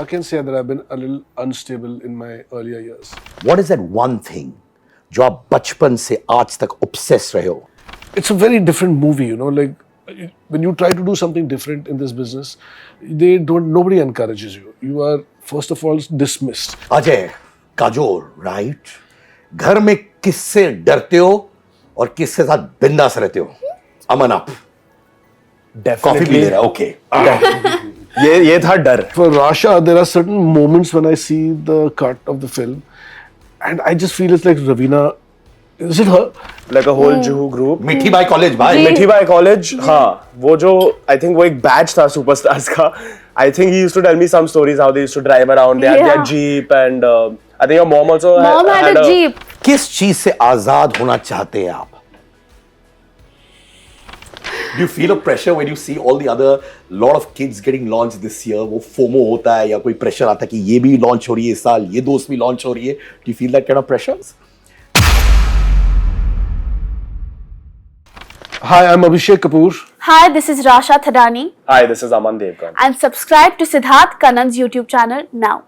I can say that I've been a little unstable in my earlier years. What is that one thing जो आप बचपन से आज तक obsessed रहे हो? It's a very different movie, you know, like when you try to do something different in this business, nobody encourages you. You are, first of all, dismissed. Ajay, Kajol, right? घर में किससे डरते हो और किसके साथ बिंदास रहते हो? अमन आप कॉफी पी ले रहा है, okay. ये था डर. For Rasha, there are certain moments when I see the cut of the film, and I just feel it's like Ravina. Is it her? Like a whole Juhu group. मिठी by college भाई. मिठी by college. हाँ, वो जो I think वो एक batch था superstars का. I think he used to tell me some stories how they used to drive around. They had their jeep and I think your mom also had a jeep. किस चीज से आजाद होना चाहते हैं आप? Do you feel a pressure when you see all the other lot of kids getting launched this year? वो FOMO होता है या कोई pressure आता है कि ये भी launch हो रही है इस साल, ये दोस्त भी launch हो रही है? Do you feel that kind of pressures? Hi, I'm Abhishek Kapoor. Hi, this is Rasha Thadani. Hi, this is Aman Devgan. And subscribe to Siddharth Kannan's YouTube channel now.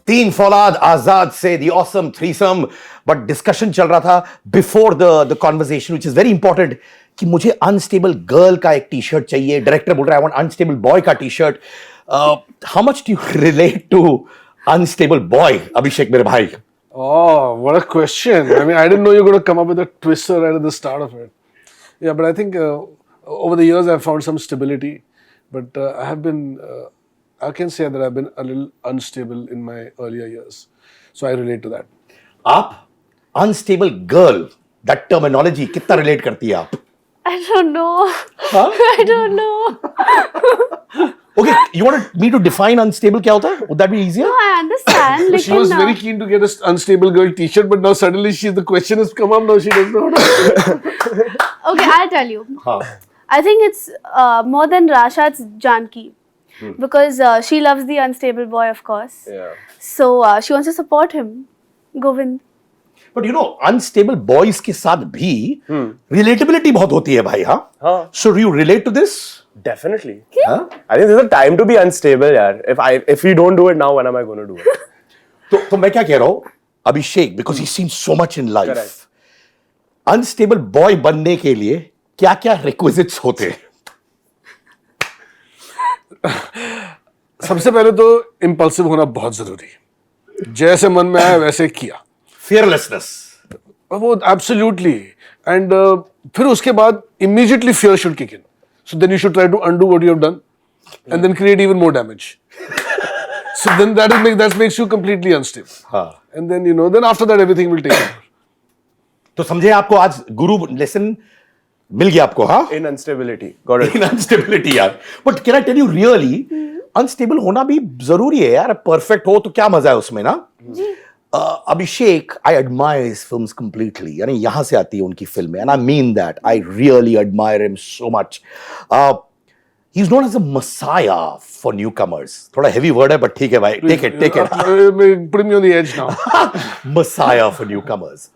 तीन फौलाद आजाद से the awesome threesome, but discussion चल रहा था before the conversation, which is very important, कि मुझे unstable girl का एक T shirt चाहिए. डायरेक्टर बोल रहा है आई वांट अनस्टेबल बॉय का T shirt. How much do you relate to unstable boy, Abhishek मेरे भाई? Oh, what a question. I mean, I didn't know you were going to come up with a twister right at the start of it. Yeah, but I think over the years I've found some stability. But I have been, I can say that I've been a little unstable in my earlier years. So I relate to that. आप unstable girl, that terminology कितना relate करती है आप? I don't know. Huh? I don't know. Okay, you want me to define unstable क्या होता है? Would that be easier? No, I understand. She was very keen to get an unstable girl t-shirt, but now suddenly the question has come up, now she doesn't know how to. Okay, I'll tell you. हाँ. I think it's more than Rasha, it's Janki. Because she loves the unstable boy, of course. Yeah. So she wants to support him. Govind. But you know, unstable boys के साथ भी relatability बहुत होती है भाई, हाँ? हाँ. So do you relate to this? Definitely. हाँ? I think there's a time to be unstable, यार. If we don't do it now, when am I going to do it? तो मैं क्या कह रहा हूँ? अभिषेक, because he's seen so much in life. Correct. Unstable boy बनने के लिए क्या-क्या requisites होते हैं? सबसे पहले तो impulsive होना बहुत जरूरी है. जैसे मन में आया वैसे किया. Fearlessness. वो absolutely. And फिर उसके बाद immediately fear should kick in. So then you should try to undo what you have done, and then create even more damage. So then that makes you completely unstable. हाँ. And then then after that everything will take over. तो समझे आपको आज गुरु lesson मिल गया आपको, हाँ? In instability. Got it. In instability यार. But can I tell you really, unstable होना भी जरूरी है यार. Perfect हो तो क्या मजा है उसमें ना? अभिषेक, I admire his films completely. यानी यहाँ से आती है उनकी फिल्में, and I mean that. I really admire him so much. He's known as a messiah for newcomers. थोड़ा heavy word है, but ठीक है भाई. Take it. Putting me on the edge now. Messiah for newcomers.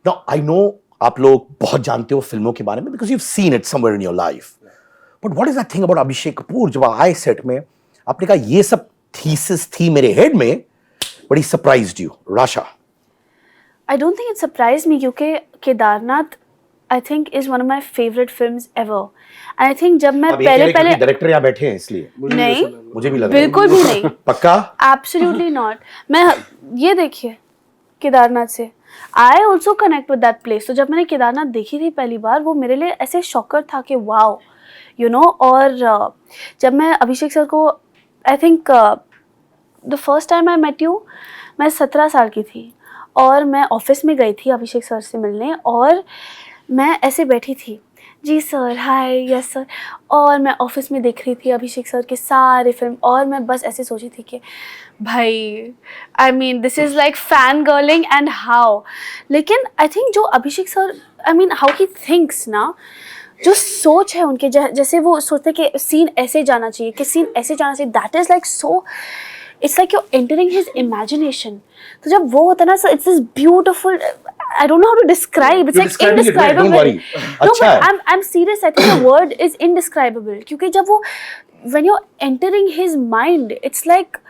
Now I know आप लोग बहुत जानते हो फिल्मों के बारे में because you've seen it somewhere in your life. But what is that thing about Abhishek Kapoor? जब आए सेट में आपने कहा ये सब thesis थी मेरे हेड में, but he surprised you, Rasha. I don't think it surprised me क्योंकि Kedarnath I think is one of my favorite films ever. And I think जब मैं पहले डायरेक्टर यहाँ बैठे हैं इसलिए नहीं, मुझे भी लगा बिल्कुल भी नहीं. पक्का? Absolutely not. मैं ये देखिए केदारनाथ से I also connect with that place. तो जब मैंने केदारनाथ देखी थी पहली बार, वो मेरे लिए ऐसे शॉकर था कि वाओ, और जब मैं अभिषेक सर को I think the first time I met you, मैं 17 साल की थी और मैं ऑफिस में गई थी अभिषेक सर से मिलने, और मैं ऐसे बैठी थी, जी सर, हाय, यस सर, और मैं ऑफिस में देख रही थी अभिषेक सर के सारे फिल्म, और मैं बस ऐसे सोची थी कि भाई, I mean this is like fan girling and how. लेकिन आई थिंक जो Abhishek sir, I mean how he thinks ना, जो सोच है उनके, जैसे वो सोचते कि सीन ऐसे जाना चाहिए, कि सीन ऐसे जाना चाहिए, that is like so, it's like you entering his imagination. तो जब वो होता है ना, so it's this beautiful, I don't know how to describe. It's You're like describing it well, indescribable. don't worry. No, अच्छा but है. I'm serious. I think the word is indescribable. क्योंकि जब वो, when you're entering his mind, it's like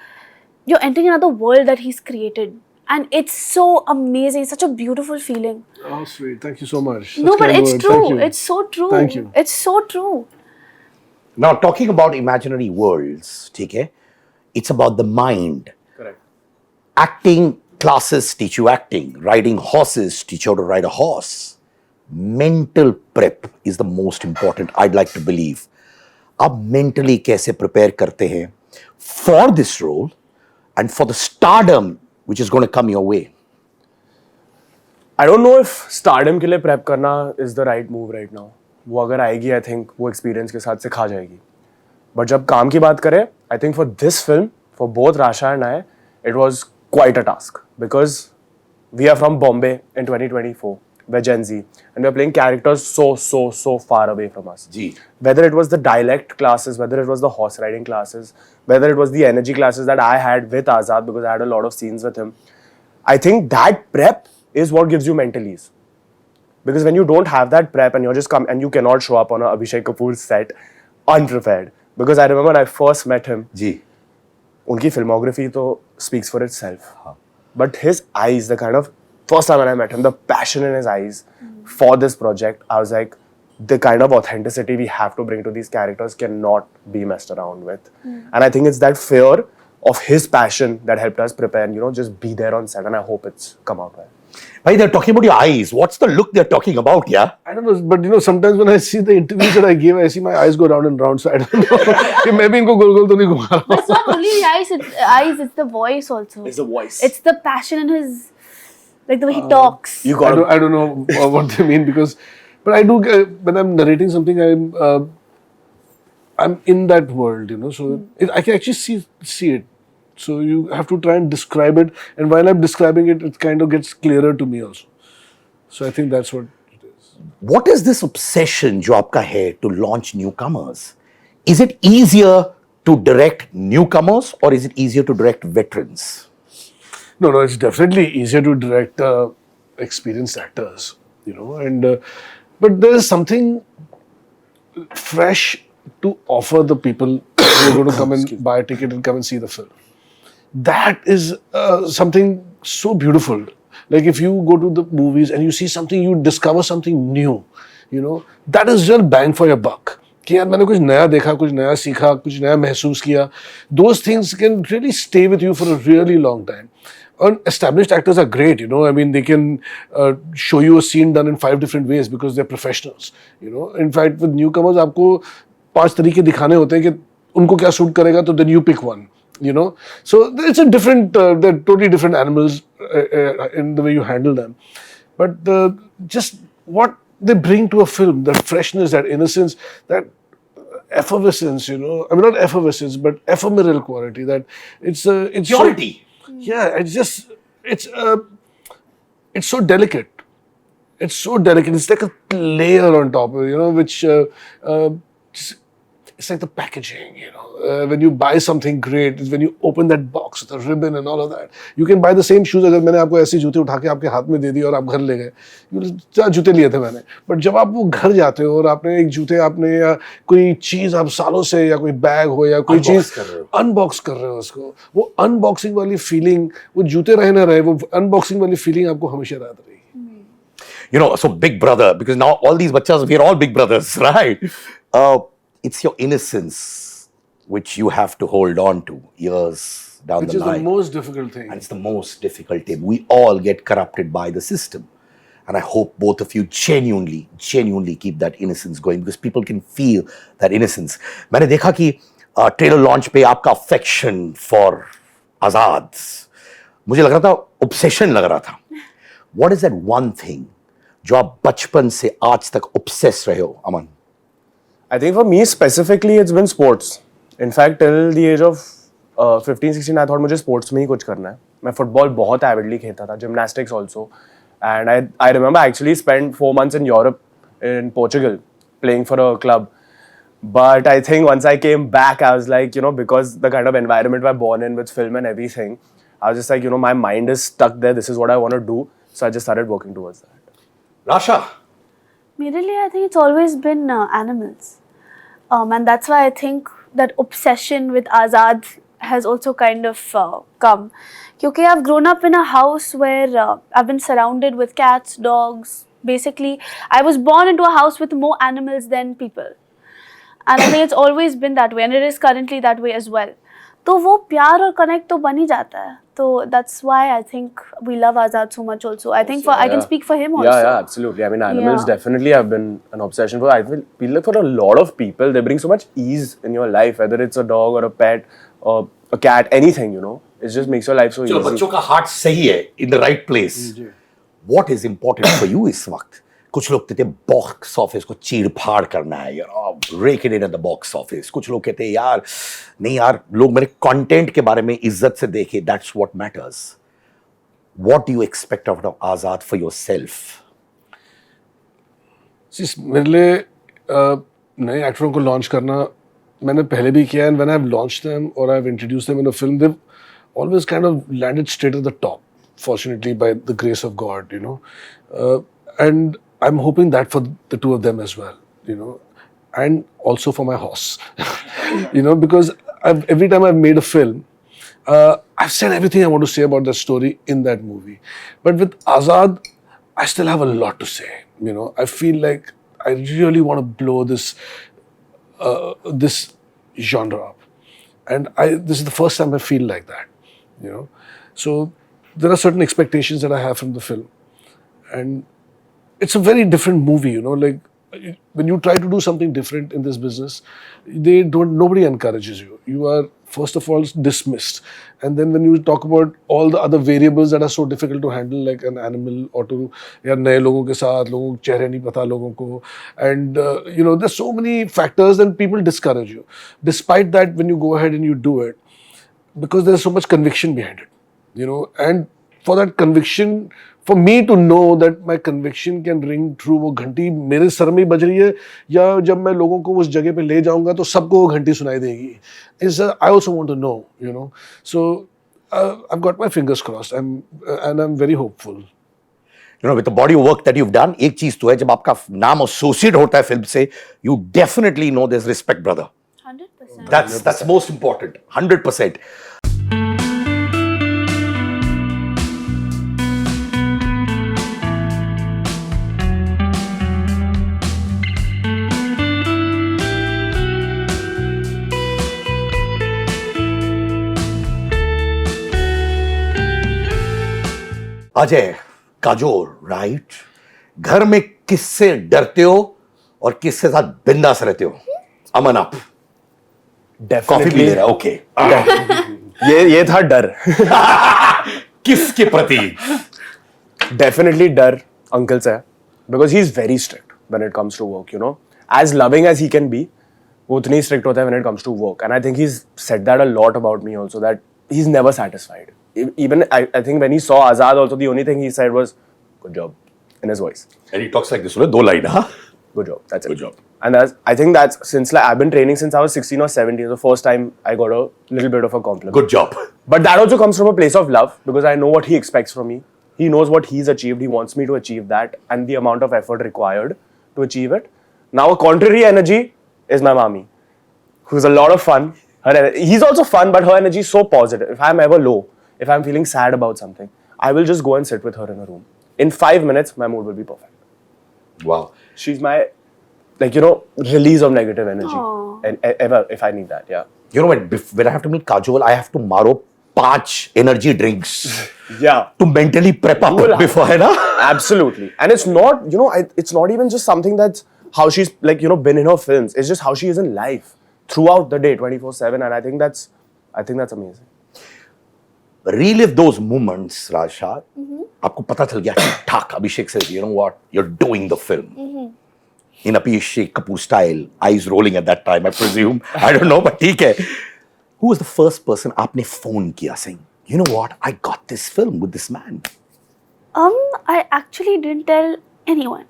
you're entering another world that he's created, and it's so amazing. It's such a beautiful feeling. Oh, sweet. Thank you so much. No, Such but kind it's words. true. Thank you. It's so true. Thank you. It's so true. Now talking about imaginary worlds, ठीक है? It's about the mind. Correct. Acting classes teach you acting. Riding horses teach you how to ride a horse. Mental prep is the most important, I'd like to believe. आप mentally कैसे prepare करते हैं for this role and for the stardom which is going to come your way? I don't know if stardom के लिए prep करना is the right move right now. वो अगर आएगी, I think वो experience के साथ सिखा जाएगी. But जब काम की बात करें, I think for this film, for both Rasha and I, it was quite a task because we are from Bombay in 2024. We're Gen Z and we're playing characters so far away from us. Ji. Whether it was the dialect classes, whether it was the horse riding classes, whether it was the energy classes that I had with Azad because I had a lot of scenes with him, I think that prep is what gives you mental ease. Because when you don't have that prep and you're just come and you cannot show up on a Abhishek Kapoor set unprepared. Because I remember when I first met him, जी. उनकी filmography तो speaks for itself. But his eyes, the kind of, first time when I met him, the passion in his eyes for this project, I was like, the kind of authenticity we have to bring to these characters cannot be messed around with. And I think it's that fear of his passion that helped us prepare and, you know, just be there on set, and I hope it's come out well. Bhai, they're talking about your eyes. What's the look they're talking about, yeah? I don't know, but you know, sometimes when I see the interviews that I give, I see my eyes go round and round. So I don't know कि मैं भी इनको गोल गोल तो नहीं घुमा रहा हूँ. It's not only the eyes, it's the voice also. It's the voice. It's the passion in his, like the way he talks. You got I don't know what they mean because, but I do when I'm narrating something, I'm in that world, you know. So I can actually see it. So you have to try and describe it, and while I'm describing it, it kind of gets clearer to me also. So I think that's what it is. What is this obsession जो आपका है to launch newcomers? Is it easier to direct newcomers or is it easier to direct veterans? No, it's definitely easier to direct experienced actors, you know, and but there is something fresh to offer the people who are going to come and buy a ticket and come and see the film. That is something so beautiful. Like if you go to the movies and you see something, you discover something new, you know, that is real bang for your buck. कि यार मैंने कुछ नया देखा, कुछ नया सीखा, कुछ नया महसूस किया. Those things can really stay with you for a really long time. And established actors are great, you know. I mean, they can show you a scene done in 5 different ways because they're professionals, you know. In fact, with newcomers, आपको 5 तरीके दिखाने होते हैं कि उनको क्या suit करेगा, तो then you pick one. You know, so it's a different, they're totally different animals in the way you handle them. But just what they bring to a film, that freshness, that innocence, that effervescence, you know. I mean, not effervescence, but ephemeral quality. That it's Purity. Yeah, it's so delicate. It's so delicate. It's like a layer on top, you know, which it's like the packaging, you know. When you buy something great, is when you open that box with a ribbon and all of that. You can buy the same shoes. अगर मैंने आपको ऐसे जूते उठा के आपके हाथ में दे दिए और आप घर ले गए, 4 जूते लिए थे मैंने. बट जब आप वो घर जाते हो और आपने एक जूते आपने या कोई चीज आप सालों से या कोई बैग हो या कोई चीज अनबॉक्स कर रहे हो उसको, वो अनबॉक्सिंग वाली फीलिंग, वो जूते रहे ना रहे, वो अनबॉक्सिंग वाली फीलिंग आपको हमेशा याद रहेगी. You know, so big brother, because now all these bachas, we are all big brothers, right? It's your innocence which you have to hold on to years down Which the is line. the most difficult thing. And it's the most difficult thing. We all get corrupted by the system. And I hope both of you genuinely keep that innocence going because people can feel that innocence. मैंने देखा कि trailer launch पे आपका affection for आजाद, मुझे लग रहा था obsession लग रहा था. What is that one thing जो आप बचपन से आज तक obsessed रहे हो, अमन? I think for me specifically, it's been sports. In fact, till the age of 15-16, I thought मुझे sports में ही कुछ करना है. मैं football बहुत avidly खेलता था, gymnastics also. And I remember I actually spent 4 months in Europe, in Portugal, playing for a club. But I think once I came back, I was like, because the kind of environment we're born in with film and everything, I was just like, my mind is stuck there. This is what I want to do. So I just started working towards that. Rasha, मेरे लिए I think it's always been animals, and that's why I think that obsession with Azad has also kind of come. Because I've grown up in a house where I've been surrounded with cats, dogs. Basically, I was born into a house with more animals than people, and I think it's always been that way, and it is currently that way as well. तो वो प्यार और connect तो बन ही जाता है. So that's why I think we love Azad so much also. I think I can speak for him also. Yeah, absolutely. I mean, animals definitely have been an obsession for. I feel like for a lot of people, they bring so much ease in your life, whether it's a dog or a pet or a cat, anything. It just makes your life so चलो easy. बच्चों का heart सही है, in the right place. What is important for you इस वक्त? कुछ लोग कहते हैं बॉक्स ऑफिस को चीर फाड़ करना है, rake it in at the box office. कुछ लोग कहते हैं यार नहीं यार, लोग मेरे कंटेंट के बारे में इज्जत से देखे, that's what matters. What do you expect out of Azad for yourself? मेरे लिए नए एक्टरों को लॉन्च करना मैंने पहले भी किया, and when I've launched them or I've introduced them in a film, they've always kind of landed straight at the top, fortunately, by the grace of God, and I'm hoping that for the two of them as well, and also for my horse, because every time I've made a film, I've said everything I want to say about that story in that movie. But with Azad, I still have a lot to say. I feel like I really want to blow this genre up, and this is the first time I feel like that. So there are certain expectations that I have from the film, and it's a very different movie, like when you try to do something different in this business, nobody encourages you. You are first of all dismissed, and then when you talk about all the other variables that are so difficult to handle, like an animal or to या नए लोगों के साथ लोगों को चेहरे नहीं पता लोगों को, and there's so many factors and people discourage you. Despite that, when you go ahead and you do it, because there's so much conviction behind it, and for that conviction, for me to know that my conviction can ring true, वो घंटी मेरे sir में बज रही है या जब मैं लोगों को उस जगह पे ले जाऊंगा तो सबको वो घंटी सुनाई देगी. I also want to know, So I've got my fingers crossed, and I'm very hopeful. With the body of work that you've done, एक चीज तो है, जब आपका नाम associate होता है फिल्म से, you definitely know there's respect, brother. 100%. That's most important. 100%. Ajay, Kajol, right? घर में किससे डरते हो और किसके साथ बिंदास रहते हो? अमन आप कॉफी पी ले रहा है, ओके. ये था डर. किसके प्रति? Definitely डर अंकल से, because he is very strict when it comes to work, As loving as he can be, वो उतनी strict होता है when it comes to work. And I think he's said that a lot about me also, that he's never satisfied. Even I think when he saw Azad also, the only thing he said was, good job, in his voice. And he talks like this, दो line, huh? Good job, that's it. Good job. And I think that's since I've been training since I was 16 or 17, the first time I got a little bit of a compliment. Good job. But that also comes from a place of love, because I know what he expects from me. He knows what he's achieved. He wants me to achieve that, and the amount of effort required to achieve it. Now, a contrary energy is my mommy, who's a lot of fun. He's also fun, but her energy is so positive. If I'm ever low, if I'm feeling sad about something, I will just go and sit with her in a room. In 5 minutes, my mood will be perfect. Wow. She's my, release of negative energy. Aww. And ever, if I need that, yeah. When I have to meet Kajol, I have to maro 5 energy drinks. Yeah. To mentally prep up before, है ना? Absolutely. And it's not, it's not even just something that's how she's been in her films. It's just how she is in life throughout the day, 24/7. And I think that's amazing. Relive those moments, Rasha. आपको पता चल गया ठीक अभिषेक says, you know what, you're doing the film. In Abhishek Kapoor style, eyes rolling at that time, I presume. I don't know, but ठीक है. Who was the first person आपने phone किया saying, you know what, I got this film with this man? I actually didn't tell anyone.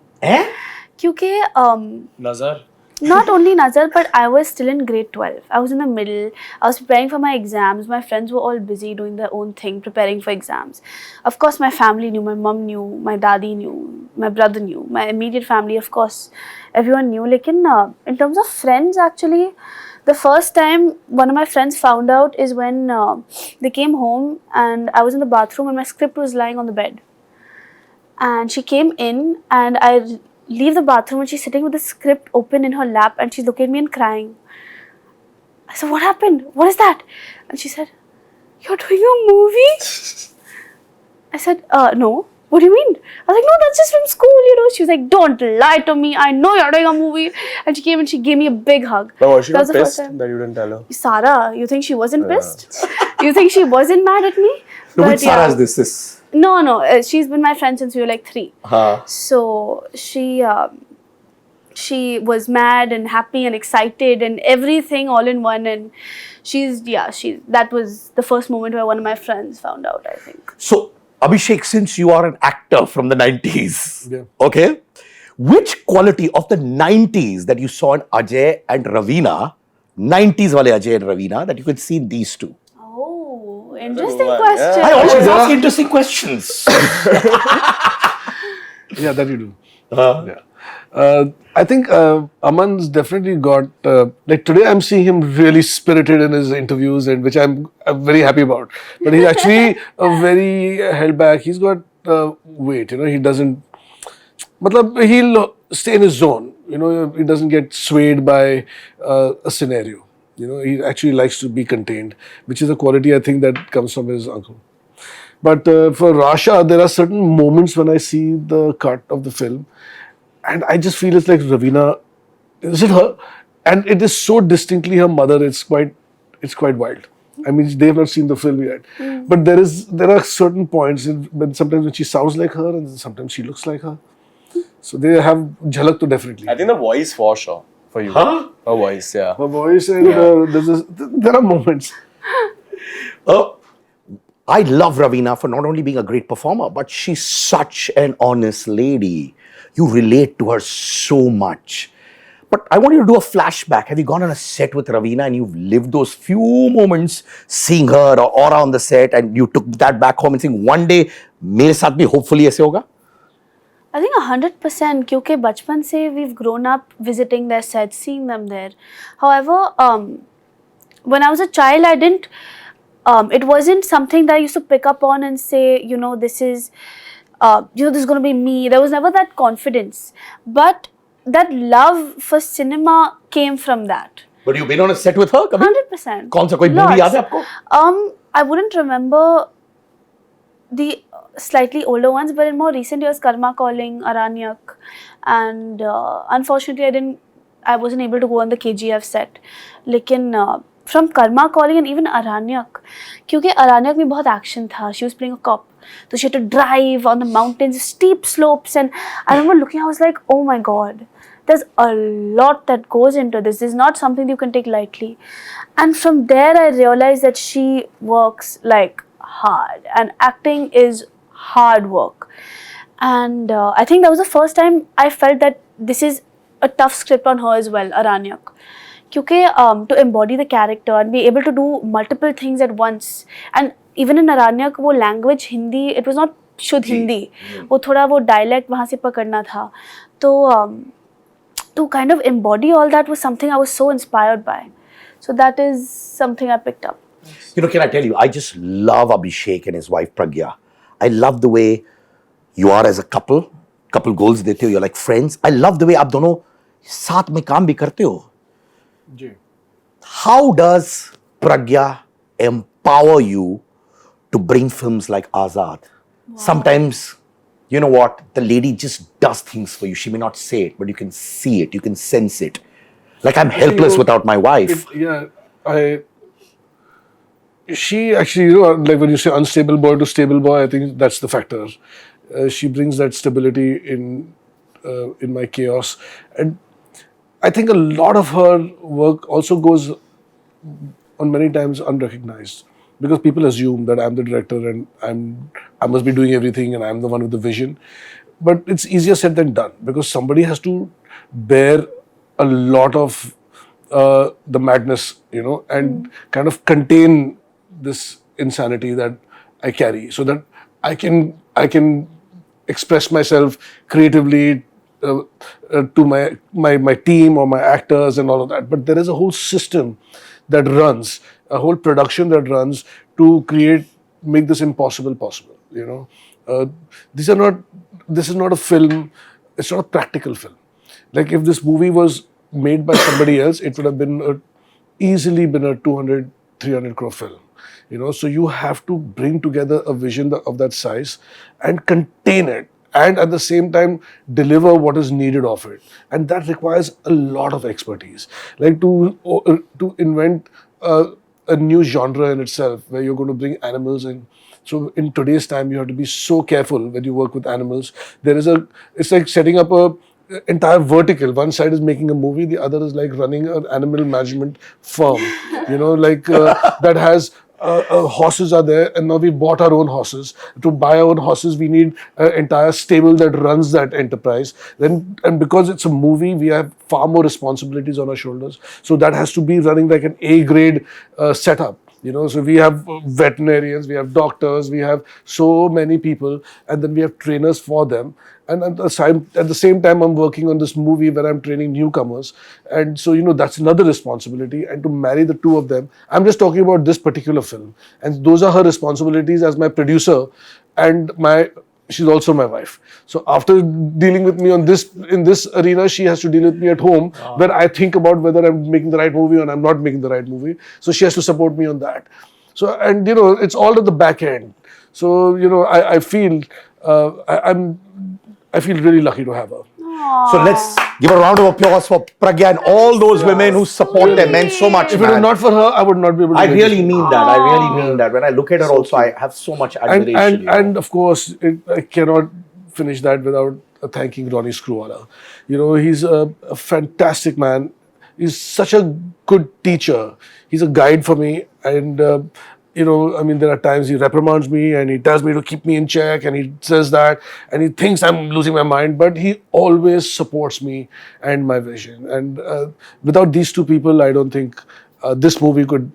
क्योंकि Nazar. not only Nazar, but I was still in grade 12. I was in the middle. I was preparing for my exams. My friends were all busy doing their own thing, preparing for exams. Of course, my family knew, my mum knew, my daddy knew, my brother knew, my immediate family, of course, everyone knew. Lekin, in terms of friends, actually, the first time one of my friends found out is when they came home and I was in the bathroom and my script was lying on the bed. And she came in and I leave the bathroom and she's sitting with the script open in her lap and she's looking at me and crying. I said, what happened? What is that? And she said, you're doing a movie? I said, no. What do you mean? I was like, no, that's just from school, you know. She was like, don't lie to me. I know you're doing a movie. And she came and she gave me a big hug. But was she That not was the first pissed time. that you didn't tell her? Sarah, you think she wasn't pissed? You think she wasn't mad at me? No, which Sarah yeah. is this? No, she's been my friend since we were like 3. So she was mad and happy and excited and everything all in one. And that was the first moment where one of my friends found out, I think. So, Abhishek, since you are an actor from the 90s, Yeah. okay, which quality of the 90s that you saw in Ajay and Raveena, 90s wale Ajay and Raveena, that you could see in these two? Oh, interesting one, question. I always ask interesting questions. Yeah, that you do. Yeah. I think Aman's definitely got, like today I'm seeing him really spirited in his interviews, and which I'm very happy about. But he's actually very held back. He's got weight, you know, he doesn't, matlab, he'll stay in his zone, you know, he doesn't get swayed by a scenario. You know, he actually likes to be contained, which is a quality I think that comes from his uncle. But for Rasha, there are certain moments when I see the cut of the film, and I just feel it's like Raveena, is it her? And it is so distinctly her mother. It's quite wild. I mean, they have not seen the film yet, but there are certain points when sometimes when she sounds like her, and sometimes she looks like her. So they have jhalak to definitely. I think the voice for sure for you. Huh? Her voice, yeah. Her voice and there are moments. I love Raveena for not only being a great performer, but she's such an honest lady. You relate to her so much. But I want you to do a flashback. Have you gone on a set with Raveena and you've lived those few moments seeing her or aura on the set, and you took that back home and saying, one day, mere saath bhi hopefully aise hoga? I think 100% क्योंकि बचपन से we've grown up visiting their sets, seeing them there. However, when I was a child, I didn't. It wasn't something that I used to pick up on and say, you know, this is going to be me. There was never that confidence, but that love for cinema came from that. But you've been on a set with her? Kabhi? 100%. कौन सा कोई movie याद है आपको? I wouldn't remember the slightly older ones, but in more recent years, Karma Calling, Aranyak, and unfortunately, I wasn't able to go on the KGF set. Lekin from Karma Calling and even Aranyak, क्योंकि Aranyak में बहुत action था. She was playing a cop, so she had to drive on the mountains, steep slopes, and I remember looking. I was like, oh my god. There's a lot that goes into this. This is not something you can take lightly. And from there, I realized that she works like hard, and acting is hard work. And I think that was the first time I felt that this is a tough script on her as well, Aranyak. Because to embody the character and be able to do multiple things at once. And even in Aranyak, वो language Hindi, it was not शुद्ध Hindi. वो थोड़ा वो dialect वहाँ से पकड़ना था. तो to kind of embody all that was something I was so inspired by. So that is something I picked up. You know, can I tell you, I just love Abhishek and his wife Pragya. I love the way you are as a couple goals देते हो, you're like friends. I love the way आप दोनों साथ में काम भी करते हो. How does Pragya empower you to bring films like Azad? Wow. Sometimes, you know what, the lady just does things for you. She may not say it, but you can see it, you can sense it. Like I'm helpless without my wife. She actually, you know, like when you say unstable boy to stable boy, I think that's the factor. She brings that stability in my chaos. And I think a lot of her work also goes on many times unrecognized, because people assume that I'm the director and I must be doing everything and I'm the one with the vision. but it's easier said than done because somebody has to bear a lot of the madness, and kind of contain this insanity that I carry, so that I can express myself creatively to my team or my actors and all of that. But there is a whole system that runs, a whole production that runs to make this impossible possible. This is not a film. It's not a practical film. Like if this movie was made by somebody else, it would have easily been a 200, 300 crore film. So you have to bring together a vision of that size and contain it, and at the same time deliver what is needed of it, and that requires a lot of expertise. Like to invent a new genre in itself, where you're going to bring animals in. So in today's time, you have to be so careful when you work with animals. It's like setting up a entire vertical. One side is making a movie, the other is like running an animal management firm. That has horses are there, and now we bought our own horses. To buy our own horses, we need an entire stable that runs that enterprise. And because it's a movie, we have far more responsibilities on our shoulders. So that has to be running like an A-grade setup. So we have veterinarians, we have doctors, we have so many people, and then we have trainers for them. And at the same time, I'm working on this movie where I'm training newcomers. And so, that's another responsibility. And to marry the two of them, I'm just talking about this particular film. And those are her responsibilities as my producer, and she's also my wife. So after dealing with me in this arena, she has to deal with me at home, where I think about whether I'm making the right movie or I'm not making the right movie. So she has to support me on that. So, and it's all at the back end. So, I feel I feel really lucky to have her. So let's give a round of applause for Pragya and all those women who support them. Meant so much. If it was not for her, I would not be able to. I really mean that. I really mean that. When I look at her, also, I have so much admiration. And of course, I cannot finish that without thanking Ronnie Screwvala. He's a fantastic man. He's such a good teacher. He's a guide for me, and there are times he reprimands me and he tells me to keep me in check, and he says that, and he thinks I'm losing my mind, but he always supports me and my vision. And without these two people, I don't think this movie could.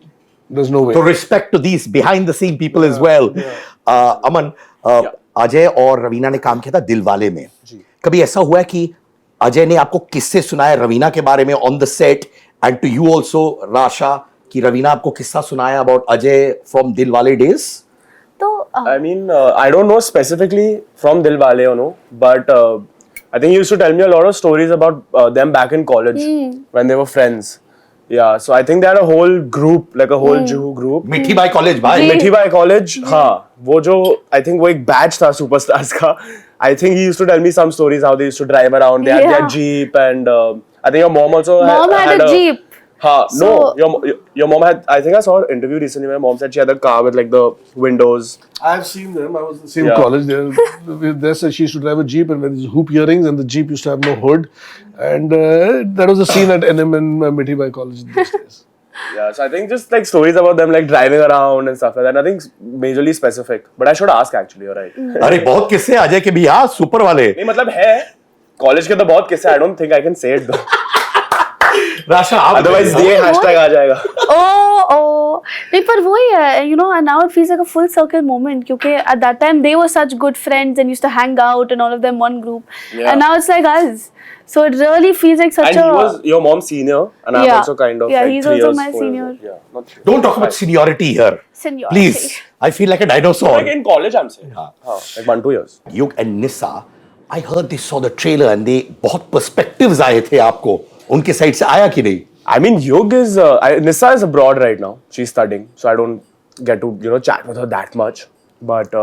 There's no way. So respect to these behind the scene people as well. Aman, Ajay और रवीना ने काम किया था दिलवाले में. कभी ऐसा हुआ है कि अजय ने आपको किस्से सुनाए रवीना के बारे में on the set, and to you also, Rasha, कि रवीना आपको किस्सा सुनाया about Ajay from Dilwale days? तो I mean, I don't know specifically from Dilwale, but I think he used to tell me a lot of stories about them back in college when they were friends. Yeah, so I think they had a whole group, like a whole Juhu group. मिठी by college भाई. मिठी by college, हाँ, वो जो I think वो एक batch था superstars का. I think he used to tell me some stories how they used to drive around. They had their jeep, and I think your mom also had a jeep. No, your mom had. I think I saw an interview recently where mom said she had a car with like the windows. I've seen them. I was in the same college. They said she used to drive a jeep, and with these hoop earrings, and the jeep used to have no hood, and that was a scene at NM and Mithi Bai College these days. Yeah, so I think just like stories about them like driving around and stuff like that. Nothing majorly specific, but I should ask actually. You're right. अरे बहुत किस्से अजय के भी हाँ super वाले. नहीं मतलब है कॉलेज के तो बहुत किस्से. I don't think I can say it though. Rasha आप otherwise ये hashtag आ जाएगा. नहीं पर वही है, and now it feels like a full circle moment, क्योंकि at that time they were such good friends and used to hang out and all of them one group, and now it's like us. So it really feels like such and he was your mom's senior, and I'm also kind of like he's 3 also years, my 4 senior. years. Yeah, not 3. Don't talk about seniority here. Seniority. Please. I feel like a dinosaur. Like in college, I'm saying. Like 1-2 years. Yug and Nissa, I heard they saw the trailer and they बहुत perspectives आए थे आपको. उनके side से आया कि नहीं? I mean, Yug is Nissa is abroad right now. She's studying, so I don't get to chat with her that much. But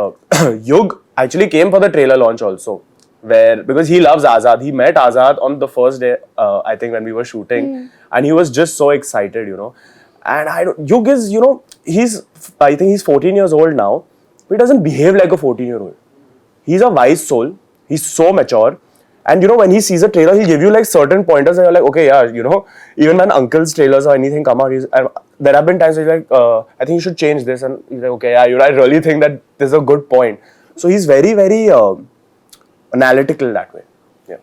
Yug actually came for the trailer launch also, because he loves Azad. He met Azad on the first day, I think, when we were shooting, and he was just so excited, And Yug is, I think he's 14 years old now, but he doesn't behave like a 14-year-old. He's a wise soul. He's so mature. And when he sees a trailer, he'll give you like certain pointers, and you're like, okay, yeah, even when uncle's trailers or anything come out, there have been times where he's like, I think you should change this, and he's like, okay, yeah, I really think that this is a good point. So he's very, very analytical that way. Yeah.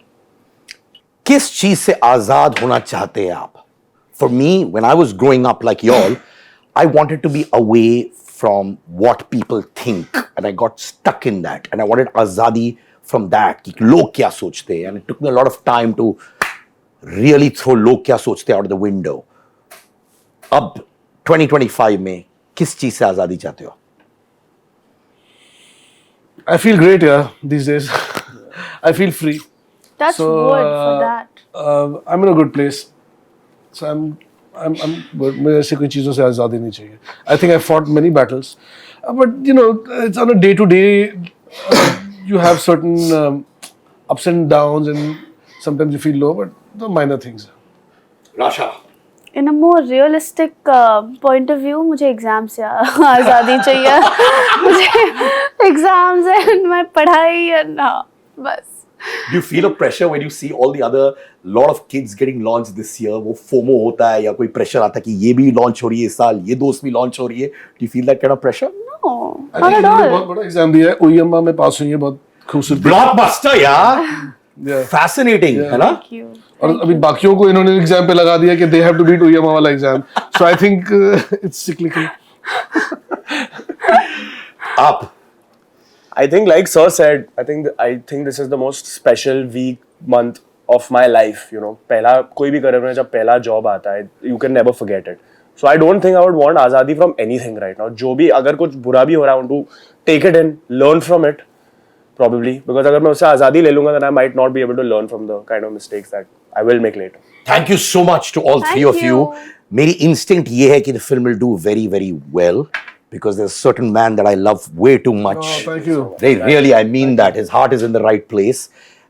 किस चीज से आजाद होना चाहते हैं आप? For me, when I was growing up like y'all, I wanted to be away from what people think, and I got stuck in that, and I wanted azadi from that. कि लोग क्या सोचते हैं, and it took me a lot of time to really throw लोग क्या सोचते हैं out of the window. अब 2025 में किस चीज से आजादी चाहते हो? I feel great, yeah, these days. I feel free. That's So, good for that. I'm in a good place. So I'm good. मुझे ऐसी कोई चीज़ों से आज़ादी नहीं चाहिए. I think I fought many battles, but you know, it's on a day-to-day. You have certain ups and downs, and sometimes you feel low, but the minor things. Rasha. In a more realistic point of view, मुझे exam से आज़ादी चाहिए. मुझे exams है, मैं पढ़ाई है ना, बस. Do you feel a pressure when you see all the other lot of kids getting launched this year? वो FOMO होता है या कोई pressure आता है कि ये भी launch हो रही है इस साल, ये दोस्त भी launch हो रही है? Do you feel that kind of pressure? No, I not think at इन्होंने all. बहुत बड़ा एग्जाम दिया है. OEMA में पास हुई है, बहुत खूबसूरत. Blockbuster यार, Yeah. fascinating है ना? Thank you. और अभी बाकियों को इन्होंने एग्जाम पे लगा दिया कि they have to beat OEMA वाला exam. So I think it's cyclical. आप I think, like Sir said, I think this is the most special week, month of my life. You know, पहला कोई भी career में जब पहला job आता है, you can never forget it. So I don't think I would want आज़ादी from anything right now. जो भी अगर कुछ बुरा भी हो रहा है, I want to take it in, learn from it, probably. Because अगर मैं उससे आज़ादी ले लूँगा, then I might not be able to learn from the kind of mistakes that I will make later. Thank you so much to all three Thank of you. you. मेरी instinct ये है कि the film will do very very well because there's a certain man that I love way too much. Oh, thank you. Really, I mean that. His heart is in the right place.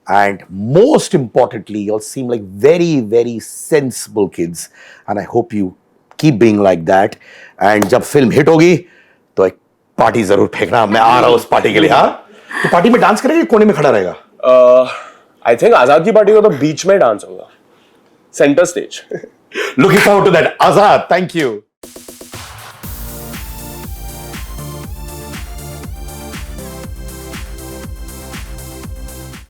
And most importantly, you all seem like very, very sensible kids. And I hope you keep being like that. And जब film hit होगी तो एक party जरूर फेंकना. मैं आ रहा हूँ उस पार्टी के लिए. हाँ, तो पार्टी में डांस करेगा या कोने में खड़ा रहेगा? I think आज़ाद की पार्टी को तो बीच में डांस होगा. Center stage. Looking forward to that. Azad, thank you.